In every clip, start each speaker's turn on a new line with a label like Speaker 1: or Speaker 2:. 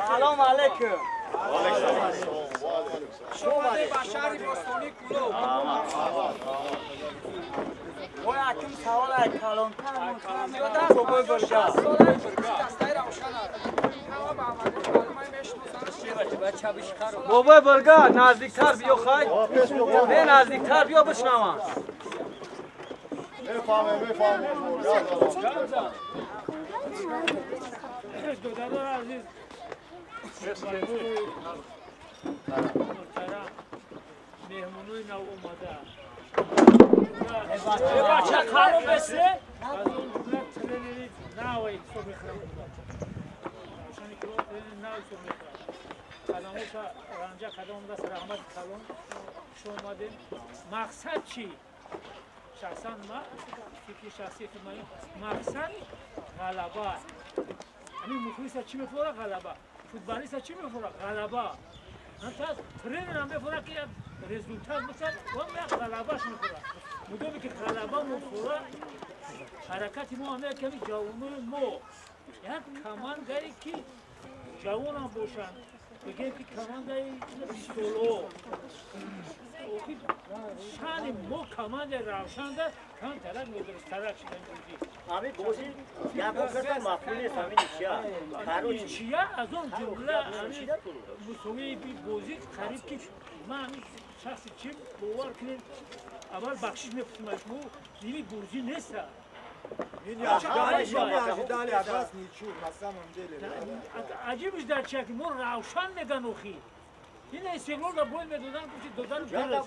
Speaker 1: سلام علیکم.
Speaker 2: شما بشری بستونی کلو.
Speaker 1: وای اکم سوال کلان کنم.
Speaker 2: دست بابای برگا. دستای روشن
Speaker 3: بابای برگا نزدیکتر بیا خواهی. نه نزدیکتر بیا بشنوم.
Speaker 4: میفهمه.
Speaker 5: دادر عزیز مهمونوی نو اومده بچه خانم بسه از اون جمله ترینید نوی سو بخرم شانی که ترینید نوی سو بخرم قدموشا رنجا قدم دست رحمت کلون شو اومدین مقصد چی؟ شخصا ما فکر شخصیت ما مقصد غلبه همین مخلص چی میفوره غلبه فوتبالیست چی میفوره غلبه انت ترینر هم میفوره که رزولتات بسد و هم غلبهش میفوره مدامی که غلبه میفوره حرکت ما همه کمی جوانوی ما یک کمانداری که جوان هم باشن بگیم که کمانداری سولو شان ما کماند روشنده کم طرف ندرست طرف شدن بودی
Speaker 1: همین بازی یک وقت مفهومی همین چیه؟
Speaker 5: چیه از اون جمله مسومی بازی قریب که من همین شخصی چیم باور کنیم اول بخشش میفتیم از مو دیمی بازی نیست عجیبش در چیه که ما روشن میگن اوخی این استقلال را بوی میدودن کسی دادن برس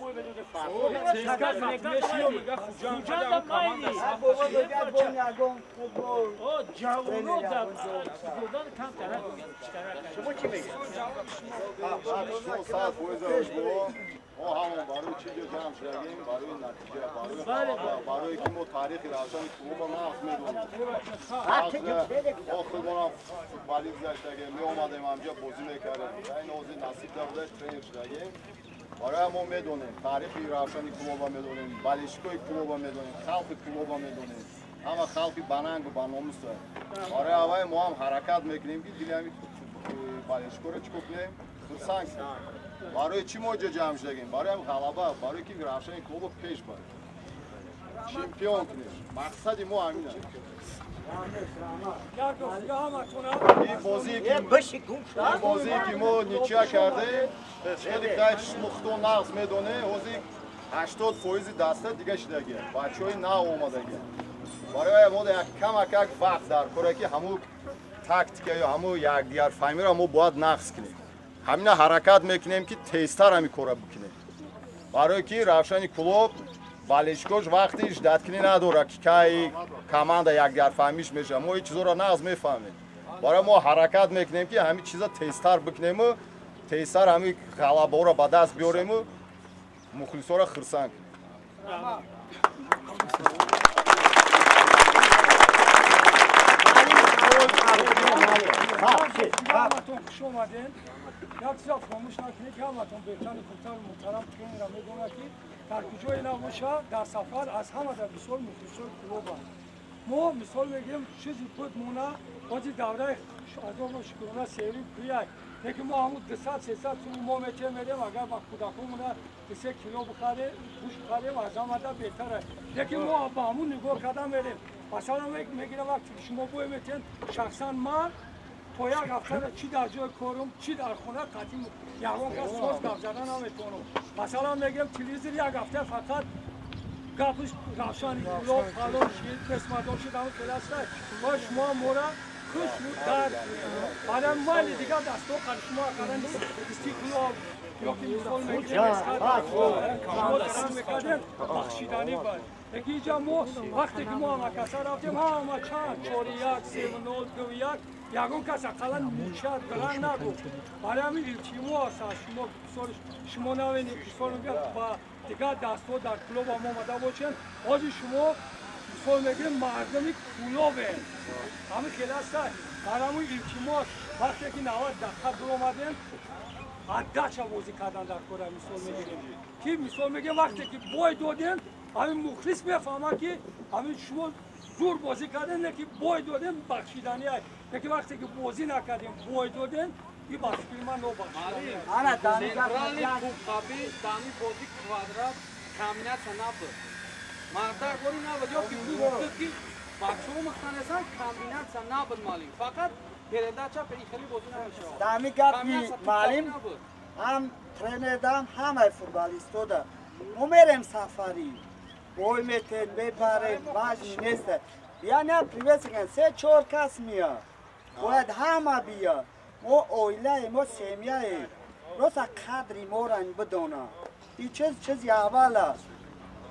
Speaker 5: خوجان دا مایدی جوانو دا دادن کم طرف
Speaker 1: شما چی میگه؟
Speaker 4: ما همون برای چیز جمع شدیم برای نتیجه برای که ما تاریخ روشن کلوب نقض میدونیم خودمون فوتبالی گذاشتیم می اومدیم همجا بازی میکردیم این اوزی نصیب داده ترینر شدیم برای ما میدونیم تاریخ روشن کلوب میدونیم بالشکوی کلوب میدونیم خلق کلوب میدونیم همه خلقی بنانگ و بناموس برای اول ما هم حرکت میکنیم که دیگه بالشکو رو چیکار کنیم خرسانگ برای چی ما جمع شدیم؟ برای هم غلبه، برای که روشن کلوب پیش بریم چمپیون کنیم مقصد ما همینه این بازی که ما نیچه کرده خیلی کهش مختون نقض میدونه اوزی 80% دسته دیگه شدگی بچه های نه اومدگی برای ما یک کم وقت در کاره که همون تاکتیکه یا همون یک دیگر فهمی را ما باید نقض کنیم همین حرکت میکنیم که تیزتر همی کاره بکنیم برای که روشن کلوب بالشکوش وقتیش دتکنی نداره که که کماند یک دیگر فهمیش میشه ما این چیزا را نقض میفهمیم برای ما حرکت میکنیم که همین چیزا تیزتر بکنیم و تیزتر همین غلبه را به دست بیاریم و مخلصا را خرسان کنیم
Speaker 6: خوش اومدین یک چیز فراموش نکنید که همتون بهتر کمتر محترم ترین را میدونه که در کجای اینا باشه در سفر از همه در بسیار مخلصای کلوب ما مثال میگیم چیزی بود مونه بازی دوره از شکرانه سیری بیاید یکی ما همون 200-300 ما میچه میدیم اگر با کودکمونه 3 کیلو بخریم گوش بخریم از همه بهتره یکی ما با همون نگاه کردن میدیم مثلا میگیرم وقتی شما بوی میتین شخصا من با یک هفته چی در جای کارم چی در خونه قدیم یکان کس ساز گپ زدن نمیتونم مثلا میگم تلویزیون یک هفته فقط گپش روشن کلاه فلان شیر قسمت‌ها شد همون کلاس ما شما مورا خوش در برای مال دیگه دستو شما کردن استیکلو یا که مثال میگیریم شما دارن میکردن بخشیدنی باید یکی اینجا ما وقتی که ما مکسه رفتیم همه چند 4-1 3-0 2-1 یکون کس اقلا موشد گرن نگو برای همین التیمو هست شما نوینید مثال میگه با دیگه دستو در کلوب هم آمده باشین آجی شما مثال میگیریم مردمی کلوبه همه کلاس هست برای همین التیمو وقتی که 90 دقیقه در آمدیم عدچه بازی کردن در کره مثال میگیریم که مثال میگه وقتی که بای دادیم همین مخلص میفهمه که همین شما زور بازی کردن نه که بای دادیم بخشیدنی هست یکی وقتی که بازی نکردیم بای دادیم این بخشیدنی من نو بخشیدنی
Speaker 2: Ana, centralni kukabi, dani bodi kvadrat, kamyatsa nabud. Mardar gori nabud, yo ki bu ki bakşo muhtanesan kamyatsa nabud malim. Fakat peredacha perikhali bodi nabud.
Speaker 1: Dami gap malim ham trenerdan hamay futbolistoda. ما میریم سفری بوی میتین ببریم واجی نیسته یعنی پریویسیگن 3-4 کس میاد باید همه بیاد ما اویله ما سیمیه روزا قدری ما را بدونه این چیز اوله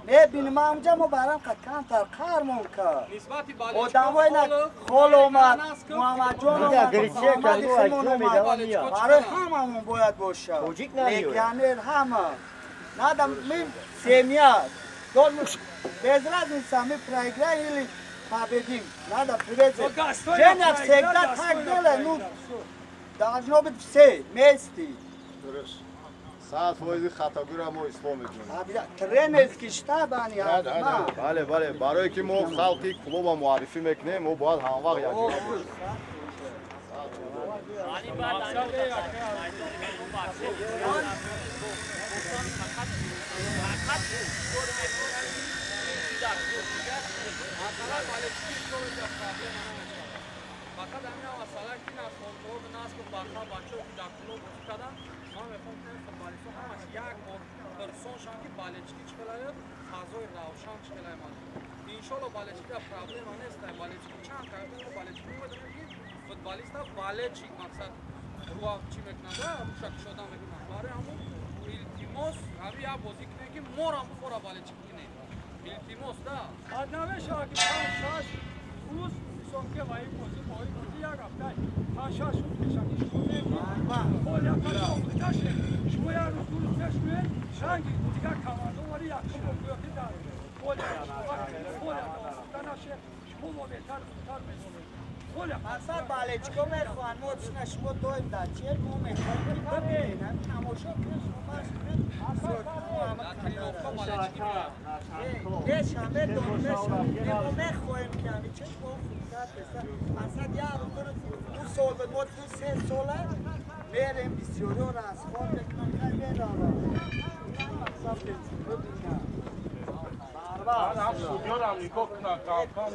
Speaker 1: میبینیم اونجا ما برام کمتر کارمون کرد آدمای خال اومد محمد جان اومد محمد خمون اومد برای هممون باید باشه لیگانر همه Nadam mi semija, bezraz mi sami proigra ili pobedim. Надо приветствовать. Женя всегда так делает, ну должно быть все вместе.
Speaker 4: Saat foizi xatogura mo isbom میکنیم.
Speaker 1: Trenerский штаб они ҳастанд.
Speaker 4: بله بله برای که ما خلقی کلوب معرفی میکنیم ما باید هم وقت یک جور
Speaker 2: Fakat همین مسئله که از کنترل ناس که بالا بچه که در کلوب بازی کردن ما میخوام که فوتبالیست‌ها همش یک پرسون شان که بالچکی چکلای فضای روشن چکلای ما ان شاء الله بالچکی پرابلم نیست بالچکی چند کارده بالچکی می‌دونیم که فوتبالیست‌ها بالچی مقصد رو چی میکنن روشک شدن میکنن برای همون التماس همین یا بازی کنه که مورم بخوره بالچکی کنه التماس دا
Speaker 6: آدمه شاکی شاش روز که وای بازی یک هفته تاشا شد میشن شما یا کارو تاشه شما یا روز تشوی شانگی دیگه کاماندو ولی یک شما بیاتی دار ولی تناشه شما بهتر می‌کنه
Speaker 1: اصلا بالچکو میخوان ما شما دویم در چیه ما میخوان که ببینم تماشا کنه شما همه دونمش ما میخوایم که همین چه با فرصت بسن اصلا یه دو سال به ما 2-3 ساله میریم بسیاری رو از خال بکنم که میرم اصلا ببینم
Speaker 7: هم سودیان هم نگاه کنن کامکان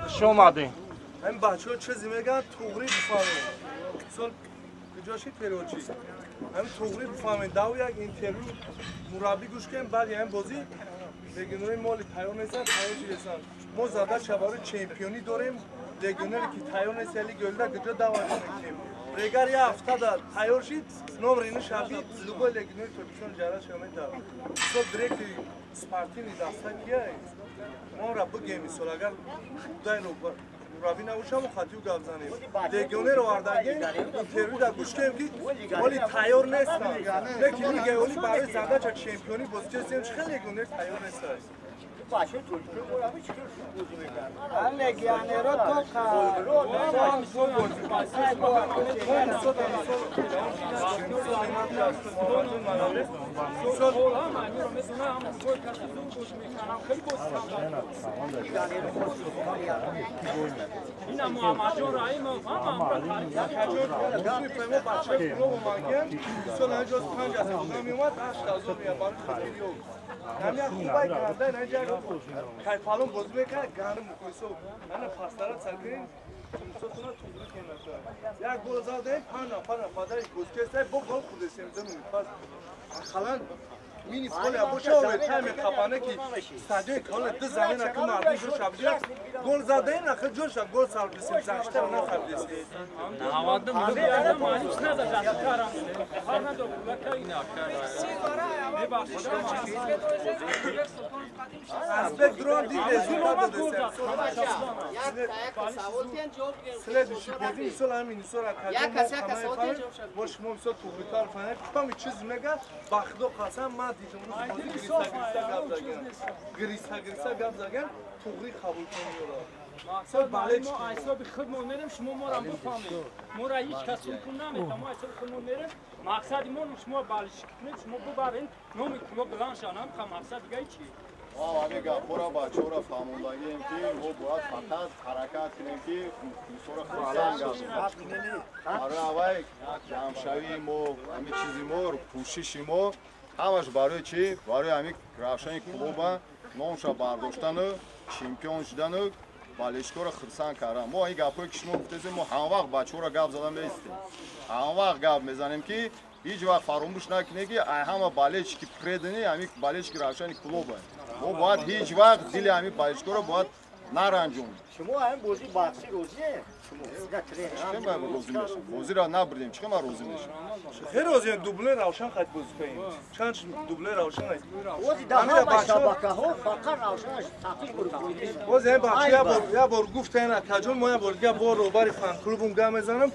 Speaker 7: شما دین
Speaker 8: همین بچه ها چیزی میگن توغری بفهمین سال کجاشی پیروچی همین توغری بفهمین داو یک اینترویو مربی گوش کنیم بعد همین بازی لگیونری مالی تیار نیستن تیار چی هستن ما زده شباره چمپیونی داریم لگیونری که تیار نیست یلی گلده کجا دعوت میکنیم ریگر یه هفته داد تیار شید نام رینو شبی لوگو لگیونری ترکیشان جرد شما داد سال دریک سپارتینی دسته کیه ما را بگیم مثال اگر دای رو مربی نباشم و خطیو گپ زنیم لگیونر آوردگیم اینترویو در گوش کنیم که ولی تیار نیستن لیکن میگه ولی برای زده چه چمپیونی بازی چه خیلی لگیونر تیار نیست
Speaker 1: لگیانرو تو
Speaker 5: اینا محمدجان رایی ما
Speaker 8: همین خوبه کردن اینجا که پالون بازی میکنه گانه مکویسو من پاسدارا سرگین سوتونا توزیع کنه یک گل زده پانا پادر گوشکسته با گل خودش میزنه پس خالن مینی گل ابوشا و تایم خپانه کی استادیوم کلا دو زمین که مردم جو شابجا گل زده نه که جوش گل سال بسیم زاشته نه خبرست
Speaker 5: نه هواده میگه مالیش نداره کارم هر نداره لکه اینا
Speaker 8: ازبک درون دیگه زیاد داده سلادش بدیم سلامی نسورا کاجم باش موسو توبیکار فنه کمی چیز میگه باخدو قسم ما دیدم گریسا گاب زدن توغری قبول کنیولا
Speaker 5: مقصد بالای ما حساب خودمون میریم شما ما را بفهمید ما را هیچ کس کن نمیتونه ما حساب خودمون میریم مقصد ما شما بالش کنید شما ببرین نمی کلو بلانشان هم مقصد دیگه چی
Speaker 4: امیگا پورا بچه‌ها فهموندگیم که او باید فقط حرکت کنیم که سر خودمان گذاریم. برای اوای جمع‌شوی ما همین چیزی ما کوششی ما همش برای چی؟ برای همین روشن کلوب نامش برداشتن و چمپیون شدن و بالشکو را خرسان کردن. ما این گپایی که شما گفتید ما هم وقت بچه‌ها را گپ زدن نیستیم. هم وقت گپ میزنیم که هیچ وقت فراموش نکنید که همه بالش که پردنی همین بالش که روشن کلوب ما باید هیچ وقت دل همین بالشکو را باید نرنجونیم.
Speaker 9: شما هم بازی باکسی روزیه
Speaker 4: چه باید روزی میشیم؟ بازی را نبردیم چه ما روزی میشیم؟
Speaker 8: خیلی روزی دوبله روشن خواهد بازی کنیم. چند دوبله روشن هست؟
Speaker 9: بازی دامه مسابقه ها فقط روشنش تحقیق کنید.
Speaker 8: بازی هم بچه یا بار گفته اینا کجون ما یا بار روباری فن کلوبم گام میزنم.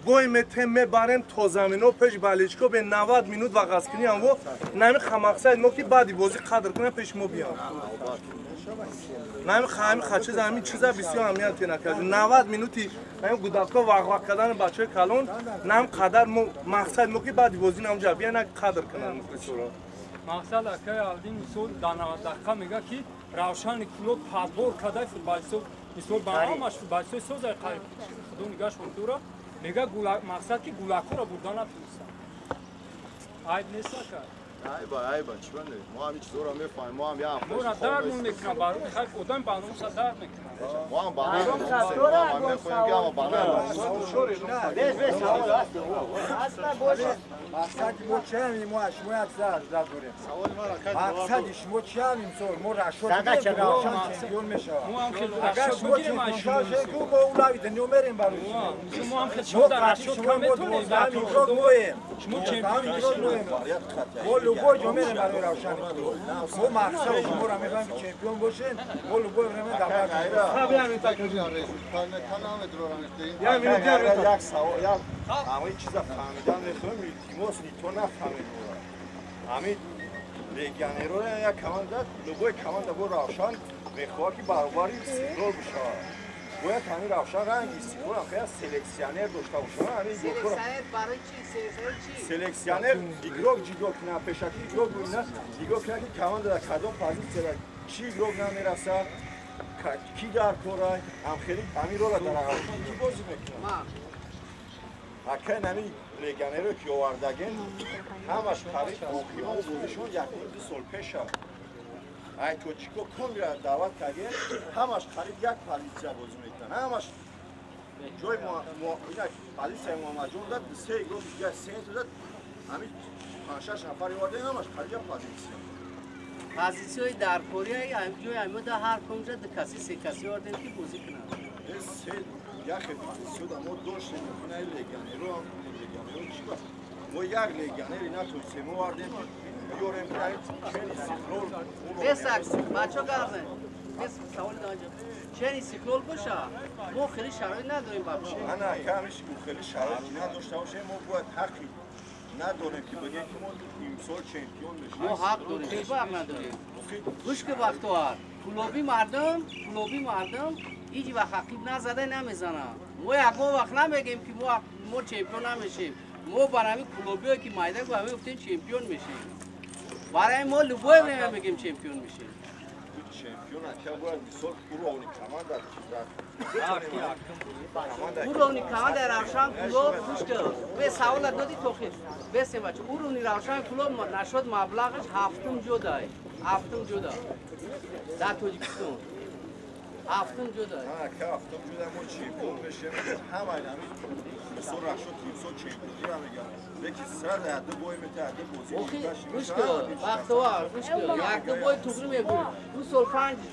Speaker 8: بای متم بارم تو زمینو پیش بالشکو به 90 مینوت وقت کنی هم و نمی خماقسای ما که بعدی بازی قدر کنه پیش ما بیان. نمی خامی خچه زمین چیزا بسیار اهمیت نکرد. 90 مینوتی نمی گوداکا وقت کردن بچه کلون نم قدر مقصد ما که بعدی بازی نمونجا بیان قدر کنن مخلصورا.
Speaker 5: مقصد که آلدین مثال در 90 دقیقه میگه که روشن کلوب پادبور کدای فوتبالیستو مثال با همش فوتبالیستو سوزای خودو نگاش کنتورا میگه مقصد که گولاکو را بردن نتونستن. عیب نیست که
Speaker 4: ای با چی بنده؟ ما هم چیزا رو میفهمیم ما هم یه
Speaker 5: ما را درد میکنم برای خیلی خودم برنامه سا درد میکنم
Speaker 4: ما هم برنامه میکنیم ما هم میخواییم که اما برنامه
Speaker 6: مقصد ما چه همیم ما شما یک زر دوریم مقصد شما چه همیم سور ما رشد بگیم روشن چمپیون میشه اگر شما چمپیون شد که با اولوی دنیا میریم برای
Speaker 5: شما هم خیلی شما در رشد کم میتونید
Speaker 6: شما چمپیون گل جامعه برای روشن ما مقصد شما را می‌خوایم که چمپیون باشین گل بریم در بر
Speaker 4: همین تاکیدی آره تمام دروران است
Speaker 8: یا میگم
Speaker 4: یک سوال یا همین چیزا فهمیدن میخوام تیموس تو نفهمید همین لگیانرو یا کماندار لوگوی کماندار بر روشن میخواد که برابری سیکلور بشه باید همین روشن رنگی سیکلور خیلی سلکسیونر داشته باشه همین دکتر
Speaker 9: برای چی
Speaker 4: سلکسیونر دیگروگ نه پیشکی دیگروگ نه دیگروگ نه که کماندار کدوم پوزیسیون چی دیگروگ نمیرسه کی در کورای هم خیلی همین رو در روشن کی بازی میکنه اکه نمی لگیانرو که آوردگن همش خرید اوکیما و بودشون یک سال پیشه ای تو چیکو کن میره دعوت کردن همش خرید یک پالیسیا بازی میکنه همش جای ما اینا پالیسیا محمد جون داد سه گروه دیگه سه داد همین 5-6 نفر آورده همش خرید پالیسیا
Speaker 9: پوزیسیون در کره هم جای همه در هر کنجا کسی سه کسی آوردن که بازی کنن
Speaker 4: سه یک پوزیسیون ما داشتیم میکنه لگیانرو هم لگیانرو چی بود ما یک لگیانری نتونستیم آوردیم بیاریم چنی سیکلول
Speaker 9: بساکس بچه گرمه بس سوال دانجا چنی سیکلول باشه ما خیلی شرایط نداریم بابشه
Speaker 4: نه کمش خیلی شرایطی نداشته باشه ما باید حقی نداره که بگه که ما امسال چمپیون بشیم.
Speaker 9: ما حق داریم، هیچ وقت نداریم. گوش که وقتوار کلوبی مردم هیچ وقت حقیب نزده نمیزنه. ما یکم وقت نمیگیم که ما چمپیون نمیشیم. ما برای کلوبی ها که میدان با همه گفتیم چمپیون میشیم. برای ما لبوی نمیگیم چمپیون میشیم.
Speaker 4: چمپیون اکه باید مثال اونی کمان در
Speaker 9: اونی کمان در روشن کلوب گوش که به سوال دادی توخیل بسیم بچه اونی روشن کلوب نشد مبلغش هفتم جدا در توجیکستان هفتم جدا
Speaker 4: که هفتم جدا ما چمپیون بشیم همه همین مثال رشد تیمسال چمپیونی رو میگم یکی سر عده بای متعده بازی
Speaker 9: گوش که وقتوار گوش که یک بای توگری میگوید دو سال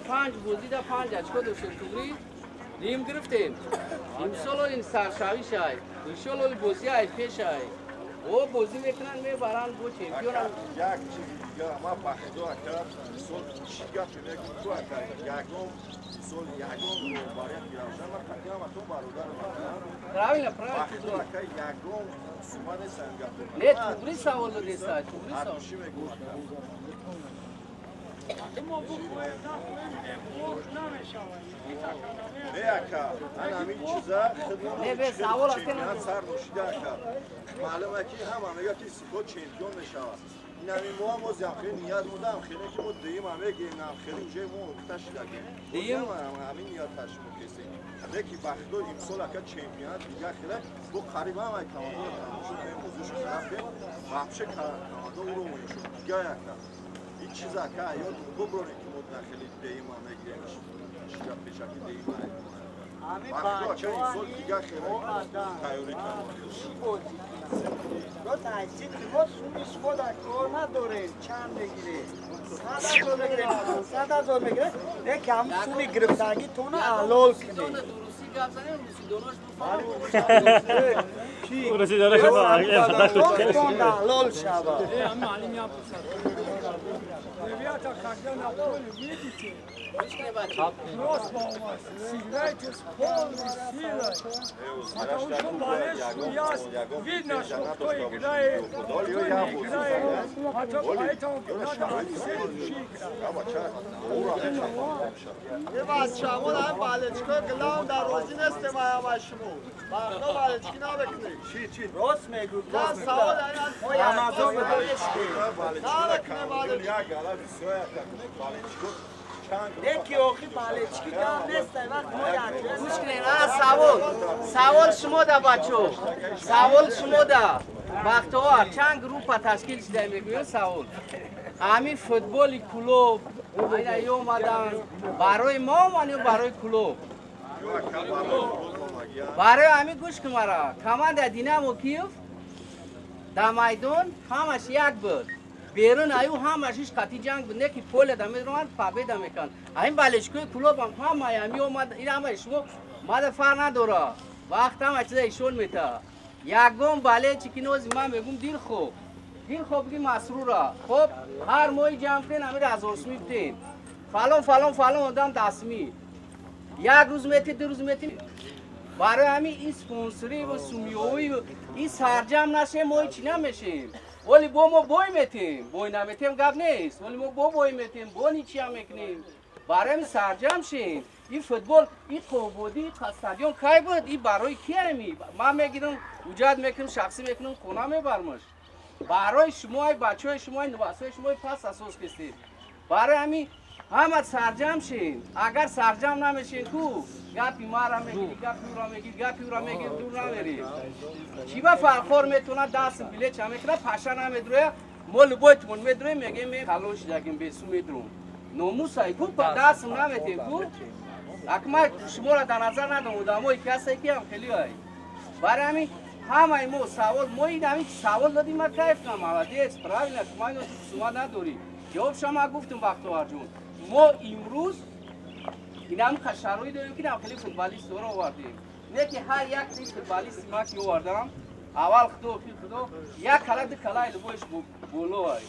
Speaker 9: پنج بازی در 5 اچکا داشتیم توگری نیم گرفتیم امسال این سرشاوی شاید انشالله بازی های پیش های او بازی میکنن میبرن با چمپیون هم
Speaker 4: یک چیز دیگه ما بخدا اکرم مثال شیگه چونه تو اکرم یکم مثال یکم رو برای پیروشن من خیلی هم اتون برادر بخدا اکرم یکم سومن سنگه
Speaker 9: نه توگری سوال دیسته توگری سوال
Speaker 4: همین چیزا
Speaker 9: نه سوال است که
Speaker 4: سر نوشیده کرد معلومه که همه یکی سیکو چمپیون میشه این همین ما هم زیافه نیاز بودم خیلی که ما دیم همه گیم هم خیلی اونجای ما اکتاش لگیم دیم همین نیاز تشمو کسی یکی بخدو امسال اکا چمپیونات دیگه خیلی با قریبا هم ای کماندو تماشا موضوعش خرافه وحشه کماندو او رو مونیشون دیگه یکتا این چیزا که یاد ببرونی که ما داخلی دیم هم گیرش شیرا پیشکی دیم
Speaker 1: همین
Speaker 4: بچه ها این سال دیگه خیلی تیاری کردن
Speaker 1: رو تحصیل که ما سونیش خود کار نداره چند بگیره 100,000 بگیره 500,000 بگیره یک هم سونی گرفتگی تونه حلال کنه
Speaker 3: روسی دانش ما
Speaker 1: تون حلال شود
Speaker 6: Rivata когда на поле, видите, просто у вас, сыграйте с полной силой, потому что болельщику ясно, видно, что кто играет, кто не играет, поэтому надо отсечь
Speaker 1: یه بچه همون هم بالچکا گلام در روزی نسته مایم شما بخدا بالچکی نبکنی چی؟ راست میگو نه سوال این آمازون یکی آخی بالچکی کم نیسته وقت ما یک
Speaker 9: گوش کنین سوال شما ده بچو سوال شما ده وقتوار چند گروپ تشکیل شده میگوید سوال همین فوتبال کلوب این اومدن برای ما و برای کلوب برای همین گوش که مرا کماند دینامو کیف در میدان همش یک بود بیرون ایو همشش قطعی جنگ بود نه که پول دم میرون پابه دم میکن این بالشکوی کلوب هم همی اومد این همه شما ماده فر نداره وقت هم چیزا ایشون میته یکم باله چیکینوز من میگم دیر خوب بگی مسروره خب هر ماهی جمع کنین همین 1000 سومی بتین فلان آدم دستمی یک روز میتی 2 روز میتی برای همین این سپونسری و سومیوی و این سرجم نشه ما هیچی نمیشیم ولی با ما بای میتیم بای نمیتیم گپ نیست ولی ما بای میتیم با نیچی هم میکنیم برای همین سرجم شیم این فوتبال این قوبودی استادیوم کی بود این برای کی همی من میگیرم وجود میکنم شخصی میکنم خونه میبرمش برای شما بچه‌های شما نواسای شما پس اساس کستید برای همین همه سرجم شین اگر سرجم نمیشین کو گپی مارا میگی گپی را میگی دور نمیری چی با فرخور میتونه دست بله چه میکنه پاشا نمیدروه مول بوتمون میدروه میگه می خلوش دگیم بیسو میدرون ناموسای کو دست نمیتیم کو اکما شما را در نظر ندارم داموی کسی که هم خیلی های برای همین همه ما سوال ما این همین سوال دادیم ما کیف نمالا دیست پراوی نست ما اینو سوما نداری جواب شما گفتم وقت جون ما امروز این هم خشروی داریم که خیلی فوتبالیست رو آوردیم نه که هر یک تیز فوتبالیست ما که آوردم اول خدو یک کلد کلای لبوش بولو های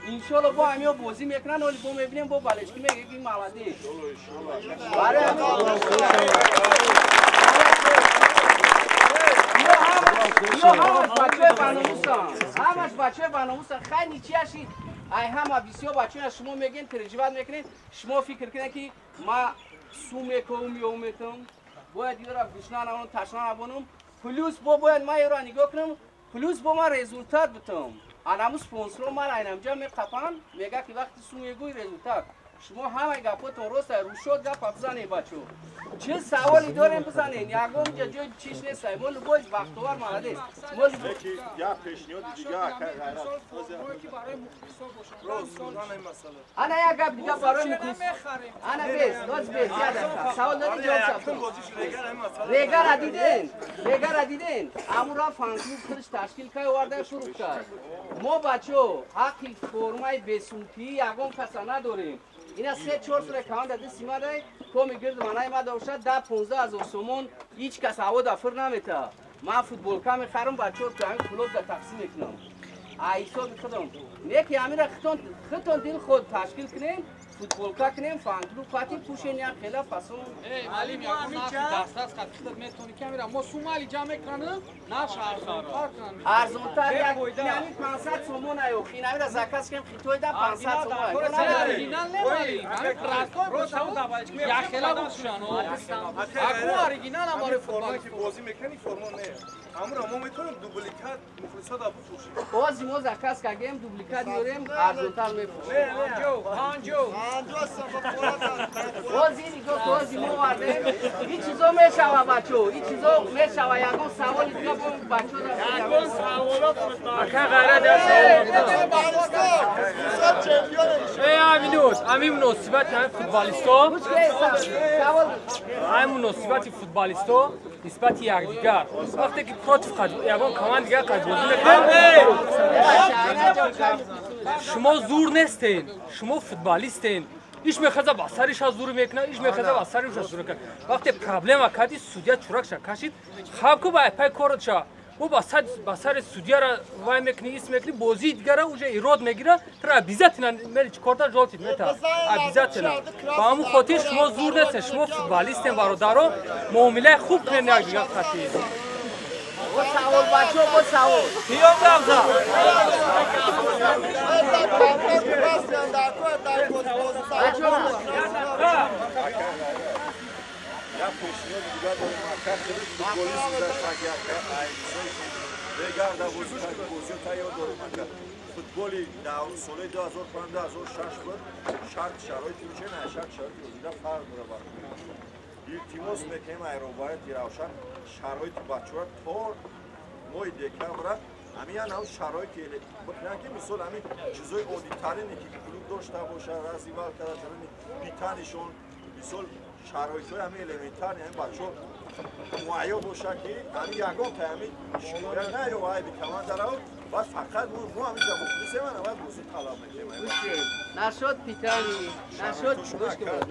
Speaker 9: انشالله با همین بازی میکنن ولی با میبینیم با بالشکی میگیم مالادی برای همین یا هم بچه باناموسن همش بچه باناموسن خیلی چی هستید ای همه بسیار بچه شما میگین ترجمه میکنین شما فکر کنید که ما سو میکنم یا میتونم باید یه را گشنان اون تشنان ابونم پلیس باید ما یه را نگاه کنم پلیس با ما رزولتات بتم آنامو سپانسر ما اینجا میقفن میگه که وقتی سو میگوی رزولتات شما همه گپاتون روسته روشود گپ بزنید بچو چه سوالی داریم بزنین یکم اینجا جای چیش نیست مال باید وقتوار مالده مال
Speaker 4: یا پیشنهاد دیگه
Speaker 9: انا یک گپ دیگه برای مخلص انا بیس سوال داری جواب ریگا را دیدین امورا فان کلوب خودش تشکیل که ورده شروع کرد ما بچو حقی فرمای بیسونتی یکم کسا نداریم اینا 3-4 سال کمان داده سیما دای تو میگرد منای ما داشته 10-15 هزار سومون هیچ کس هوا دافر نمیته من فوتبال کا میخرم بچه تو همین کلوب در تقسیم میکنم ایسا بخدم نیکی همین را خطون دل خود تشکیل کنیم فوتبال کا کنیم فان کلوب خاطی پوشین یا خلاف فاسون
Speaker 2: معلم یا دست از خاطر میتونی کامیرا ما سومالی جمع کنم نه شهر
Speaker 9: ارزونتر یعنی 500 سومون ایو این همین را زکاس کنیم خیتوی ده 500 سومون
Speaker 2: اوریجینال نمیلی همین پراسکو باشو یا خلاف باشانو اگه اوریجینال هماره
Speaker 8: فرمان که بازی میکنی فرمان نه امورا ما میتونیم دوبلیکات مخلصات بفروشیم
Speaker 9: بازی ما زکاس کردیم دوبلیکات میاریم ارزونتر میفروشیم
Speaker 2: آنجو
Speaker 9: بازی نگاه بازی ما وارده این چیزا میشوه بچو این چیزا میشوه یکم سوال دیگه بچو
Speaker 2: یکم سوالات
Speaker 3: که غیره همین مناسبت همین فوتبالیستا همین مناسبت فوتبالیستا نسبت یکدیگر وقتی که پروت فقط یکم کمان دیگه قد بازی میکنن شما زور نیستین شما فوتبالیستین ایش میخواد با سرش زور میکنه ایش میخواد با سرش زور میکنه وقتی پرابلم کردی سودیا چورک شد کشید خواب کو با پای کارت شد او با سر سودیا را وای میکنی اسم میکنی بازی دیگه را اونجا ایراد میگیره ترا بیزت نه میری چیکارتا جالتید میتا بیزت نه با همون خاطر شما زور نیستین شما فوتبالیستین برادران معامله خوب کنین یک دیگه خاطر
Speaker 9: با سوال بچو با سوال
Speaker 3: پیام دامزا
Speaker 4: یا پیشنهاد دیگه داریم مکر خیلی فوتبالیست در تاکید دیگر در بازی تایید داریم مکر فوتبالی در سال 2005-2006 بود شرط شرایطی میشه نه شرط شرایطی وزیده فرق داره برای التماس میکنیم ایروبایت روشن شرایط بچه‌ها تا ماه دکمبر همین هم شرایطی بکنن که مثال همین چیزای عادی ترینی که کلوب داشته باشه رزیول کرده شدن بیتنشون مثال شرایط‌های همین الیمنتر یعنی بچه‌ها معیا باشه که همین یگان تا همین شکایت نه یا وای بیکمان داره باید فقط ما همینجا مخلصه من باید بازی طلب میکنیم
Speaker 9: نشد پیتانی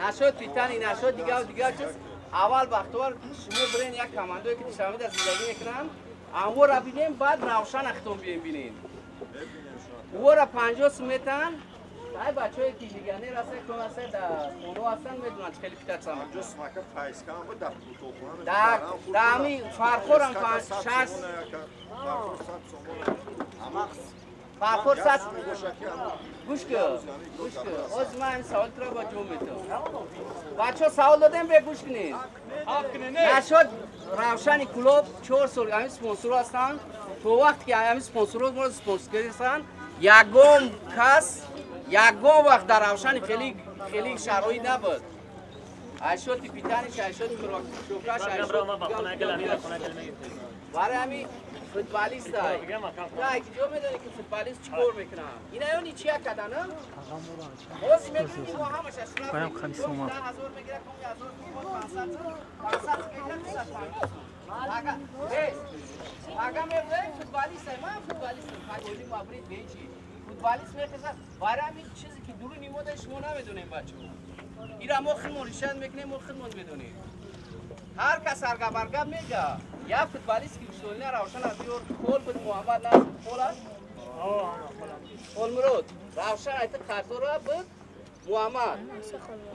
Speaker 9: نشد پیتانی نشد دیگه چیز اول وقتوار شما برین یک کماندوی که تشامید از زندگی میکنن اما را بینیم بعد روشن اختم بینیم او را 50 سمیتن ای بچه‌ای که دیگه نه راسته کنسه در اونو هستن میدونن خیلی پیتر سام
Speaker 4: 50 سمکه پایس کام بود در توپونه
Speaker 9: در همین فرخورم 60 فرخور 60 گوش کن از من سوال تو با جو میتونم بچه سوال دادم به گوش کنین نشد روشن کلوب 4 سال همین سپانسر هستن تو وقتی که همین سپانسر ما سپانسر هستن یگم کس یگم وقت در روشن خیلی شرایط نبود ایشون پیتانیش ایشون شوکاش ایشون برای همین فوتبالیست های نه جو میدونی که فوتبالیست چیکار میکنن اینا یونی چیا کردن باز میکنی ما همش اشراف 10,000 میگیره کمی 1000 اگه میگه فوتبالیست من فوتبالیستم خاطری مابرید بیچی فوتبالیست میخواد برای همین چیزی که دور نیموده شما نمیدونین بچه‌ها اینا ما خودمون ریشن میکنیم ما خودمون میدونیم هر کس هر گبرگب میگه یا فوتبالیست که سولنه روشن از دیور کول بود محمد ناصر کول است کول مرود روشن ایت خاطر بود محمد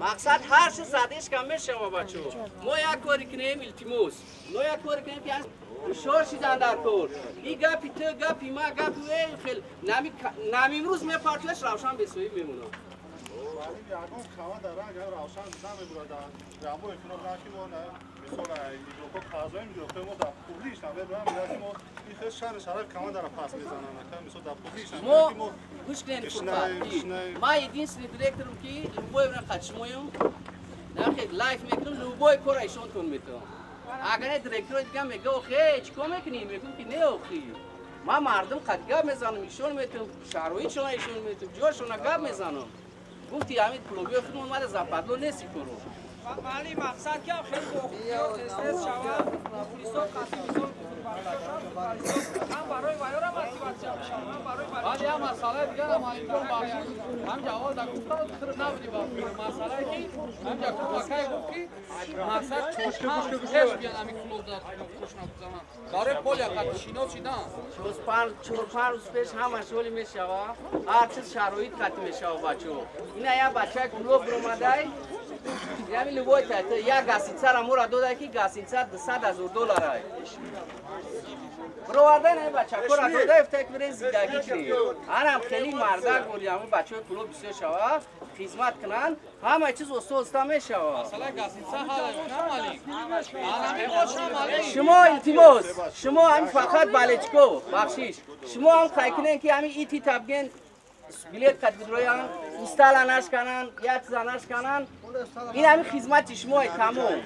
Speaker 9: مقصد هر چیز زدیش کم میشه ما بچه‌ها ما یک کاری کنیم التماس ما یک کاری کنیم که شورشیدن در کور این گپی تو گپی ما گپی خیلی نمی امروز می پارتیش روشن به سوی میمونم
Speaker 4: یگان خواهد در رنگ روشن زمین برادن رمو اکنون رنگی ما نه مثلا میگروکو خازوی میگروکو ما در پولیش هم برام میگیم ما این خیلی شهر شهر کمان در پاس میزنن مثلا در پولیش هم
Speaker 9: ما گوش کنین فوتبال ما یدین سری دیرکتورم کی لوبوی برن خشمویم نه خیلی لایف میکنم لوبوی کار ایشون تون میتونم اگر دیرکتور دیگه میگه اوکی چیکار میکنی میگم که نه اوکی ما مردم قدگاه میزنم ایشون میتونم شهروی چون ایشون میتونم جوشون گاب میزنم گفتی همین کلوبی فیلم اومده زپادلو نیستی کرو
Speaker 2: ولی مقصد که خیلی خوب استرس شود پلیسا قصد هم برای وایرا موتیواسیون میشن هم برای ولی هم مسئله دیگه هم اینجا باشه هم جواب دکتر خود نبودی با مسئله کی هم جا کوکای گفتی مقصد چوش بیان همین کلوب داد خوش نبودم برای پولیا کاتشینو چیدن
Speaker 9: چهار پنج روز پیش هم مشغول میشه هر چیز شرایط قطع میشه بچو اینا یا بچه کلوب رو اومده یعنی لوبوی تا یک گاسینسر امور داده که گاسینسر $200,000 برواردن این بچه کور داده افتک برین زندگی کنی هم خیلی مردک بودی همون بچه کلوب بسیار شود خدمت کنن همه چیز استا میشه
Speaker 2: مثلا گاسینسر حالا
Speaker 9: شما التماس شما هم فقط بالچکو بخشیش شما هم خواهی کنین که همین ایتی تبگین بلیت قد بدرویان استال اناش کنن یا چیز اناش کنن این همین خدمت شما تمام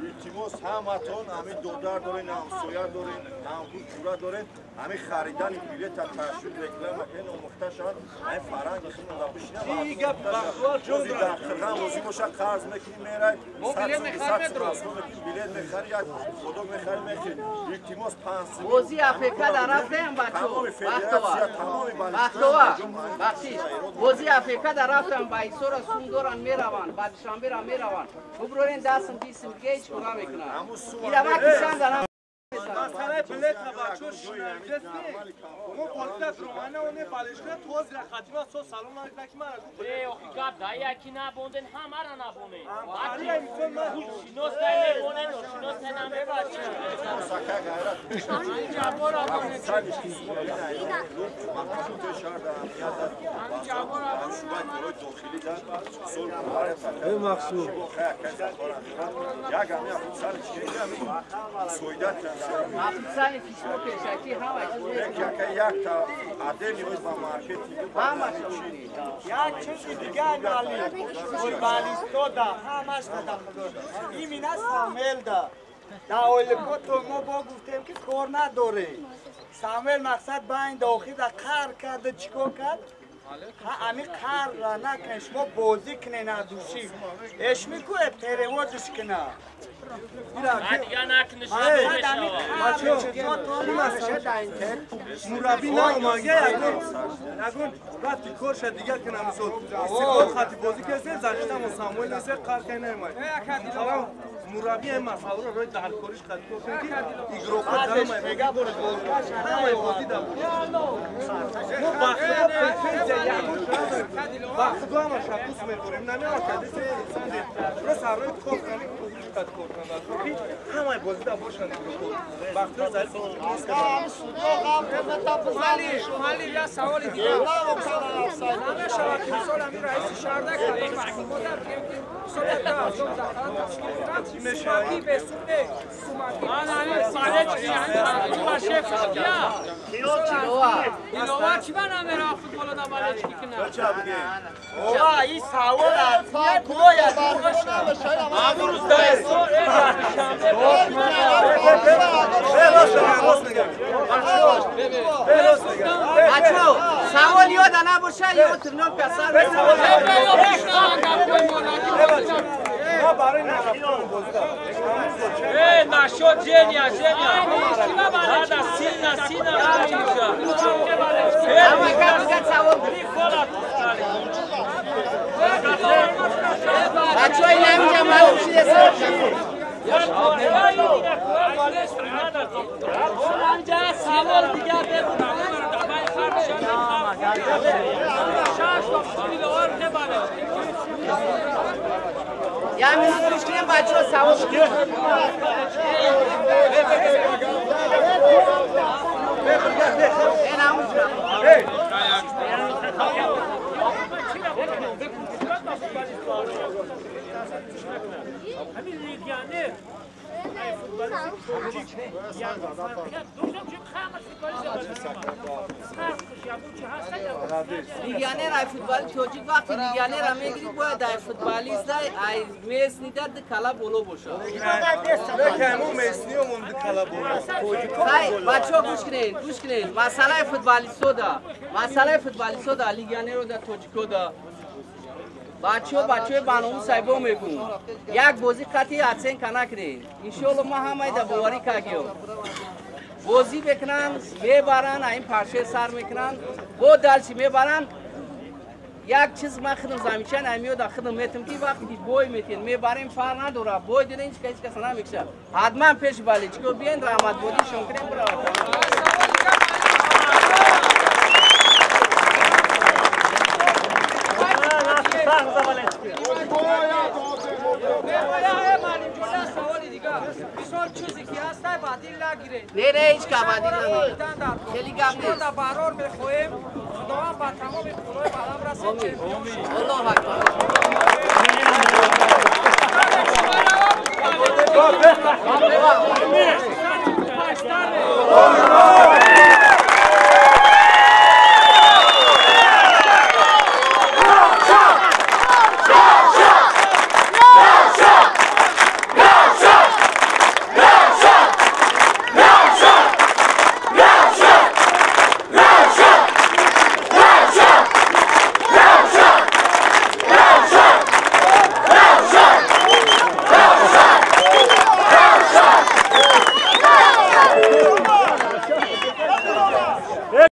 Speaker 4: التماس همتون همین دلار دارین همسایه دارین همپول دارین همین خریدن بلیت تشویق رکلام این مختشان همین فرهنگ خودمون بشینه
Speaker 8: این گپ بخوال جون
Speaker 4: دقیقاً موضوع باشه قرض میکنیم میرای
Speaker 2: بلیت میخریم
Speaker 4: بلیت میخریم خودم میخریم التماس 5
Speaker 9: بازی افریقا در رفتم بچو بخشیش بازی افریقا در رفتم با ایسورا سون دوران میروان بعد شنبه را میروان ببرین دستم دیسم گیج کنا میکنن این دفعه کشان دارم
Speaker 8: مسئله بلیت بچو شنرگست ما پارتیش رومانه و نه بالشکه توز را خاتمه سو سالن نکنی مرا
Speaker 5: ای آخی گپ دایی یکی نبوندن همه را نبونه
Speaker 8: ولی اینجا ما
Speaker 5: شنوس نمیبونن و شنوس نمیباچه
Speaker 2: همین جوار آدم
Speaker 8: ای مقصود
Speaker 9: افسانه فیشو پیشکی همه
Speaker 4: یک تا عدلی با مارکت
Speaker 1: یک چیز دیگه علی فوتبالیستو دا همش دادم این مینا سامل دا داول تو ما با گفتیم که کار نداره سامل مقصد باین داخل دا کار کرده چیکار کرد امی کار را نکنه شما بازی کنه ندوشی اش میگوه پریوازش کنه
Speaker 5: دیگه نکنه
Speaker 8: مربی نامگه نگون وقتی کارش دیگر که نمیشد استقلال خطی بازی کسی زشتم و ساموئل نیست کار کنه نمیاد مربی این مسئله رو روی دهل کارش خطی کنه که ایگرو خود دارم میگه همه بازی دارم ما بخدا بخدا هم شکوس میکنیم نه کدی سنده برای سرای کار کنیم کد کار کنیم همه بازی دارم باشن بخدا زد
Speaker 2: مالی یا سوالی دیگه همه شواکی مثال همین رئیس شهر نکرده مدر که سوماکی به سونه سوماکی همین بالچکی همین ماشف یا ایلووا چی بنا میره فوتبال دا بالچکی کنه
Speaker 1: اوه این سوال اصلا گویا
Speaker 2: امروز دستور
Speaker 9: بچو سوال یاد نباشه یا ترنم پسر
Speaker 8: ما برای نرفتن بازی دارم
Speaker 5: نشد جنیا هذا سینا
Speaker 9: اما کم سوال بچه های نمیجا معلوم شده
Speaker 5: سوال دیگه بگو
Speaker 9: بچه سوال
Speaker 5: همین لیگیانر
Speaker 9: لیگیانر ای فوتبال توجیک وقتی لیگیانر هم میگیری باید ای فوتبالیست ای میس نیدر ده کلا بولو باشه
Speaker 8: همون میسنی و مونده کلا بولو
Speaker 9: خیلی بچه ها گوش کنین مسئله فوتبالیستو دا لیگیانر رو در توجیکو دا بچه بانوم سایبو میگون یک بازی قطعی اتسین کنه کنین انشالله ما همه در بواری کگیم بازی بکنن میبرن این پرشه سر میکنن با دلچی میبرن یک چیز من خودم زمیچن امیو در خودم میتم که وقتی که بوی میتین میبریم فرق نداره بوی دیره هیچ کس نمیکشه حتما پیش بالیچکو بیاین رحمت بودی شکرین برای نه هیچ که بدیل نمیگه خیلی گم نیست
Speaker 2: برار بخواهیم خداوند با تمام پولای بالام رسید
Speaker 9: الله اکبر